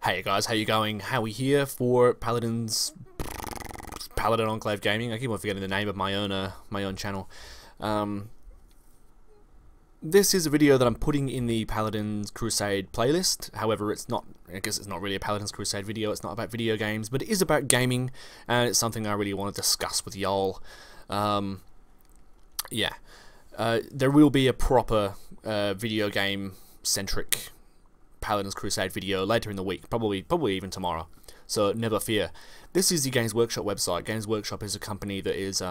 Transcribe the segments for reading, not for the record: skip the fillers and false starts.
Hey guys, how you going? Howie here for Paladin Enclave Gaming. I keep on forgetting the name of my own channel. This is a video that I'm putting in the Paladin's Crusade playlist. However, it's not. I guess it's not really a Paladin's Crusade video. It's not about video games, but it is about gaming, and it's something I really want to discuss with y'all. Yeah, there will be a proper video game centric Paladin's Crusade video later in the week, probably even tomorrow, so never fear. This is the Games Workshop website. Games Workshop is a company that is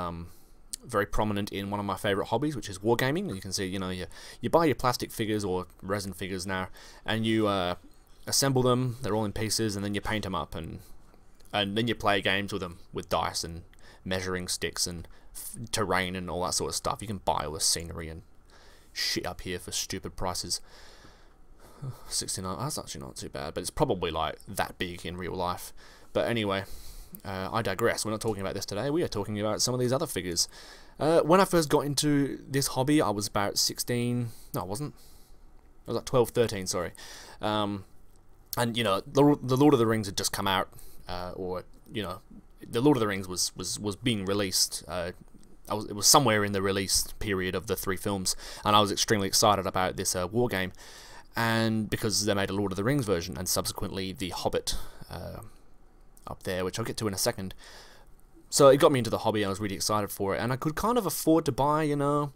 very prominent in one of my favourite hobbies, which is wargaming. You can see, you know, you buy your plastic figures or resin figures now, and you assemble them. They're all in pieces, and then you paint them up, and then you play games with them with dice and measuring sticks and terrain and all that sort of stuff. You can buy all the scenery and shit up here for stupid prices. 69, that's actually not too bad, but it's probably like that big in real life. But anyway, I digress. We're not talking about this today. We are talking about some of these other figures. When I first got into this hobby, I was about 16. No, I wasn't. I was like 12, 13, sorry. And you know, the Lord of the Rings had just come out, or you know, the Lord of the Rings was being released. It was somewhere in the release period of the 3 films, and I was extremely excited about this war game. And because they made a Lord of the Rings version, and subsequently the Hobbit up there, which I'll get to in a second. So it got me into the hobby, and I was really excited for it, and I could kind of afford to buy, you know,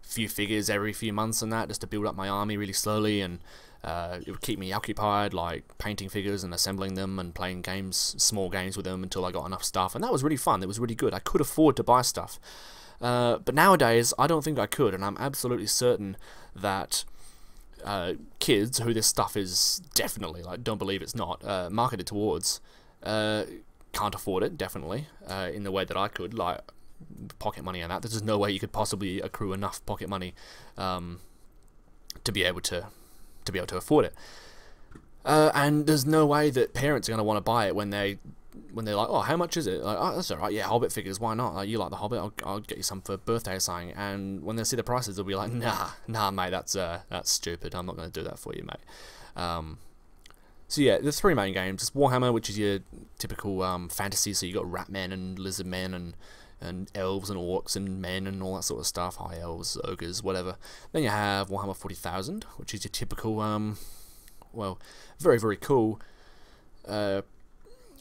a few figures every few months and that, just to build up my army really slowly, and it would keep me occupied, like painting figures and assembling them and playing games, small games with them until I got enough stuff, and that was really fun. It was really good. I could afford to buy stuff. But nowadays, I don't think I could, and I'm absolutely certain that kids who this stuff is definitely, like, don't believe it's not marketed towards, can't afford it, definitely, in the way that I could, like pocket money and that. There's just no way you could possibly accrue enough pocket money to be able to afford it, and there's no way that parents are going to want to buy it when they're like, oh, how much is it? Like, oh, that's alright, yeah, Hobbit figures, why not? Like, you like the Hobbit, I'll get you some for birthday or something. And when they see the prices, they'll be like, nah, mate, that's stupid. I'm not going to do that for you, mate. So yeah, there's 3 main games. It's Warhammer, which is your typical fantasy. So you got rat men and lizard men and elves and orcs and men and all that sort of stuff. High elves, ogres, whatever. Then you have Warhammer 40,000, which is your typical, well, very, very cool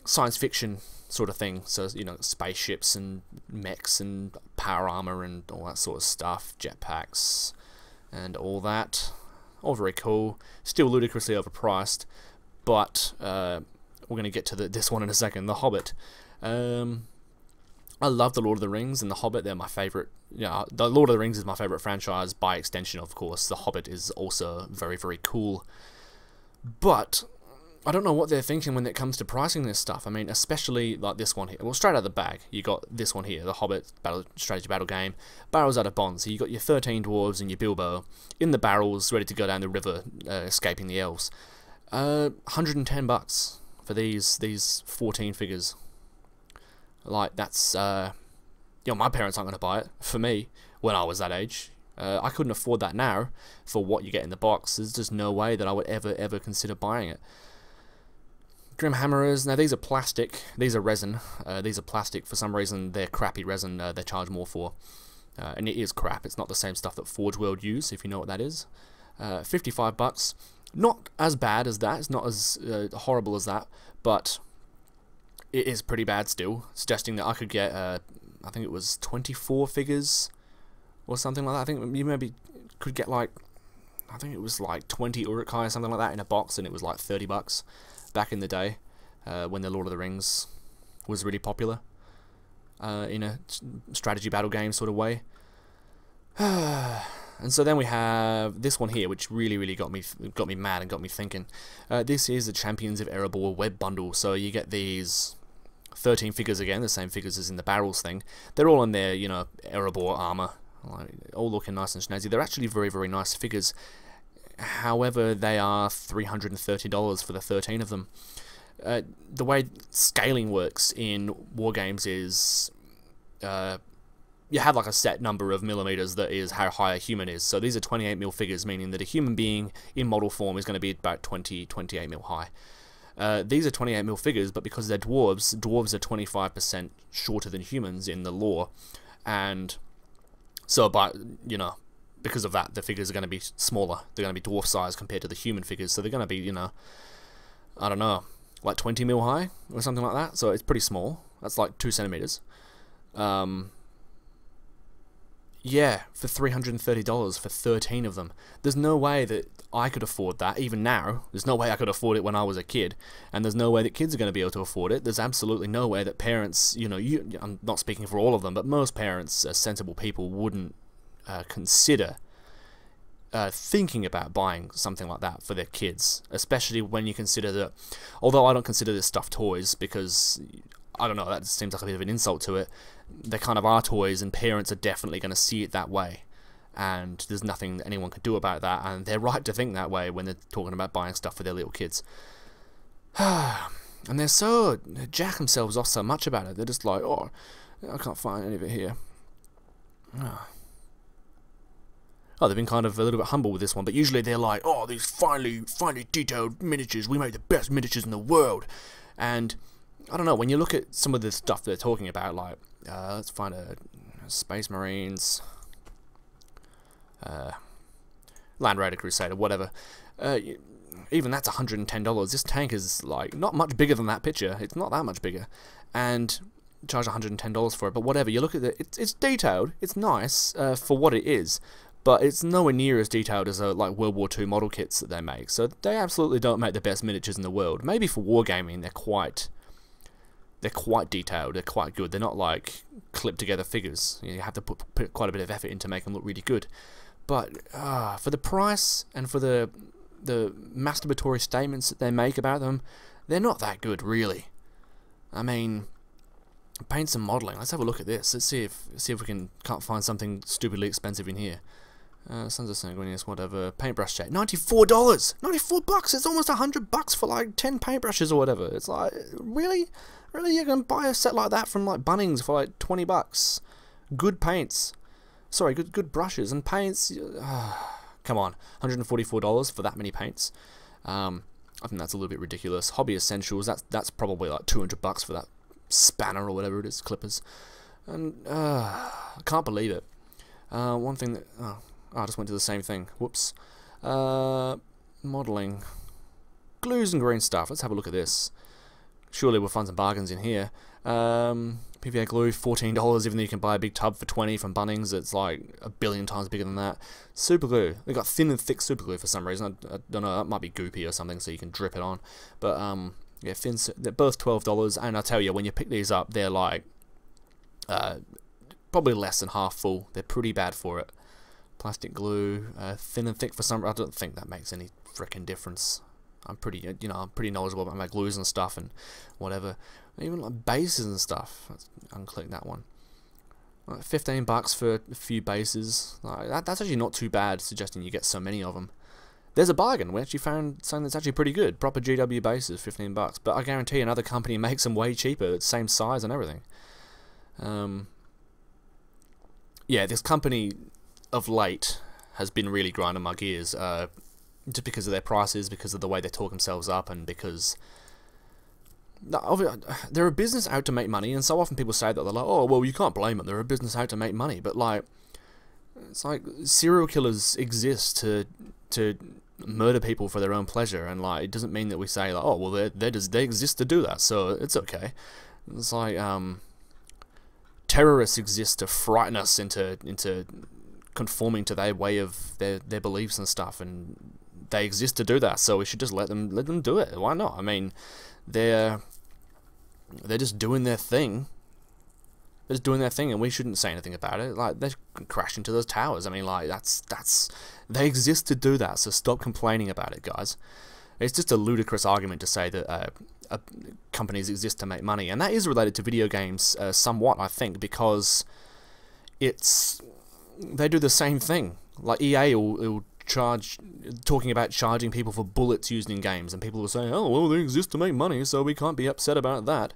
science fiction sort of thing. So, you know, spaceships and mechs and power armor and all that sort of stuff, jetpacks and all that. All very cool. Still ludicrously overpriced, but we're going to get to this one in a second. The Hobbit. I love the Lord of the Rings and the Hobbit. They're my favorite. Yeah, the Lord of the Rings is my favorite franchise by extension, of course. The Hobbit is also very, very cool, but I don't know what they're thinking when it comes to pricing this stuff. I mean, especially like this one here. Well, straight out of the bag, you got this one here, the Hobbit strategy battle game. Barrels out of bonds. So you got your 13 dwarves and your Bilbo in the barrels, ready to go down the river, escaping the elves. $110 for these 14 figures. Like, that's you know, my parents aren't going to buy it for me when I was that age. I couldn't afford that now for what you get in the box. There's just no way that I would ever consider buying it. Grim Hammerers, now these are plastic, these are resin, these are plastic. For some reason they're crappy resin, they charge more for, and it is crap. It's not the same stuff that Forge World use, if you know what that is. 55 bucks, not as bad as that, it's not as horrible as that, but it is pretty bad still, suggesting that I could get, I think it was 24 figures, or something like that. I think you maybe could get like, I think it was like 20 Uruk-hai or something like that in a box, and it was like 30 bucks. Back in the day, when the Lord of the Rings was really popular, in a strategy battle game sort of way. And so then we have this one here, which really got me mad and got me thinking. This is the Champions of Erebor web bundle. So you get these 13 figures again, the same figures as in the barrels thing. They're all in their, you know, Erebor armor, like, all looking nice and snazzy. They're actually very nice figures. However, they are $330 for the 13 of them. The way scaling works in wargames is you have like a set number of millimeters that is how high a human is. So these are 28mm figures, meaning that a human being in model form is going to be about 28mm high. These are 28mm figures, but because they're dwarves, dwarves are 25% shorter than humans in the lore, and so because of that, the figures are going to be smaller. They're going to be dwarf size compared to the human figures, so they're going to be, I don't know, like 20mm high or something like that. So it's pretty small. That's like 2 centimeters. Yeah, for $330 for 13 of them. There's no way that I could afford that, even now. There's no way I could afford it when I was a kid, and there's no way that kids are going to be able to afford it. There's absolutely no way that parents, I'm not speaking for all of them, but most parents, sensible people, wouldn't consider thinking about buying something like that for their kids, especially when you consider that, although I don't consider this stuff toys because, I don't know, that seems like a bit of an insult to it, they kind of are toys, and parents are definitely going to see it that way, and there's nothing that anyone can do about that, and they're right to think that way when they're talking about buying stuff for their little kids. And they jack themselves off so much about it. They're just like, oh, I can't find any of it here. Oh, they've been kind of a little bit humble with this one, but usually they're like, oh, these finely detailed miniatures, we made the best miniatures in the world. And I don't know, when you look at some of the stuff they're talking about, like, let's find a Space Marines, Land Raider Crusade, or whatever, even that's $110. This tank is, like, not much bigger than that picture. It's not that much bigger. And charge $110 for it, but whatever, you look at it, it's detailed, it's nice for what it is, but it's nowhere near as detailed as like World War II model kits that they make. So they absolutely don't make the best miniatures in the world. Maybe for wargaming they're quite detailed, they're quite good. They're not like clipped together figures. You have to put quite a bit of effort in to make them look really good. But for the price and for the masturbatory statements that they make about them, they're not that good, really. I mean, paints and modelling. Let's have a look at this. Let's see if we can't find something stupidly expensive in here. Sons of Sanguinius, whatever. Paintbrush set, $94. $94. It's almost $100 for like 10 paintbrushes or whatever. It's like, really, you can buy a set like that from like Bunnings for like $20. Good paints. Sorry, good brushes and paints. Come on, $144 for that many paints. I think that's a little bit ridiculous. Hobby Essentials. That's probably like $200 for that spanner or whatever it is, clippers. And I can't believe it. One thing that I just went to the same thing. Whoops. Modelling. Glues and green stuff. Let's have a look at this. Surely we'll find some bargains in here. PVA glue, $14, even though you can buy a big tub for $20 from Bunnings. It's like a billion times bigger than that. Super glue. They've got thin and thick super glue for some reason. I don't know, that might be goopy or something, so you can drip it on. But yeah, they're both $12, and I tell you, when you pick these up, they're like probably less than half full. They're pretty bad for it. Plastic glue, thin and thick for some. I don't think that makes any frickin' difference. I'm pretty, I'm pretty knowledgeable about my glues and stuff and whatever. Even like bases and stuff. Let's unclick that one. Like $15 for a few bases. Like, that's actually not too bad, suggesting you get so many of them. There's a bargain. We actually found something that's actually pretty good. Proper GW bases, $15. But I guarantee another company makes them way cheaper. It's same size and everything. Yeah, this company of late has been really grinding my gears. Just because of their prices, because of the way they talk themselves up, and because they're a business out to make money. And so often people say that, they're like, oh, well, you can't blame them, they're a business out to make money. But like, it's like serial killers exist to murder people for their own pleasure, and like, it doesn't mean that we say like, oh, well, they exist to do that, so it's okay. It's like terrorists exist to frighten us into conforming to their way of their beliefs and stuff, and they exist to do that, so we should just let them do it. Why not? I mean, they're just doing their thing. They're just doing their thing, and we shouldn't say anything about it. Like, they crashed into those towers. I mean, like, that's they exist to do that, so stop complaining about it, guys. It's just a ludicrous argument to say that companies exist to make money, and that is related to video games somewhat, I think, because they do the same thing. Like, EA will talking about charging people for bullets used in games, and people will say, oh, well, they exist to make money, so we can't be upset about that.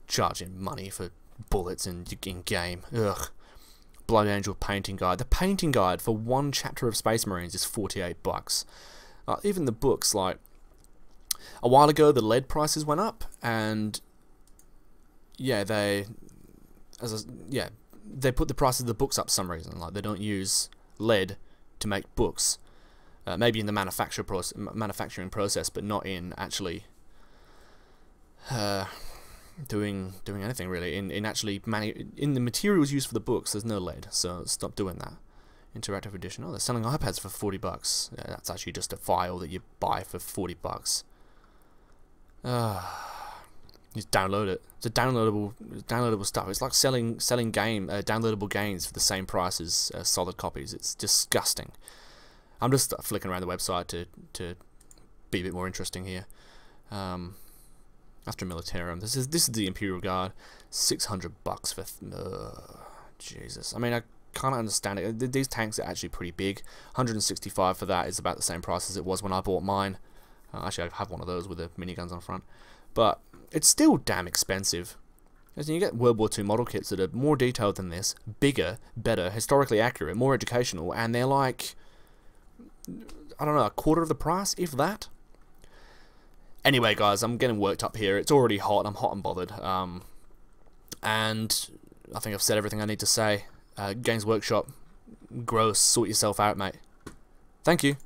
Charging money for bullets in game. Ugh. Blood Angel painting guide. The painting guide for one chapter of Space Marines is $48. Even the books, like, A while ago, the lead prices went up, and yeah, they put the price of the books up for some reason. Like, they don't use lead to make books. Maybe in the manufacturing process, but not in actually doing anything really. In actually in the materials used for the books, there's no lead, so stop doing that. Interactive edition. Oh, they're selling iPads for $40. Yeah, that's actually just a file that you buy for $40. Just download it. It's a downloadable stuff. It's like selling downloadable games for the same price as solid copies. It's disgusting. I'm just flicking around the website to be a bit more interesting here. Astra Militarum. This is the Imperial Guard. $600 for. Jesus. I mean, I can't understand it. These tanks are actually pretty big. 165 for that is about the same price as it was when I bought mine. Actually, I have one of those with the miniguns on front. But it's still damn expensive. As you get World War II model kits that are more detailed than this, bigger, better, historically accurate, more educational, and they're like, I don't know, a quarter of the price, if that. Anyway, guys, I'm getting worked up here. It's already hot. I'm hot and bothered. And I think I've said everything I need to say. Games Workshop, gross. Sort yourself out, mate. Thank you.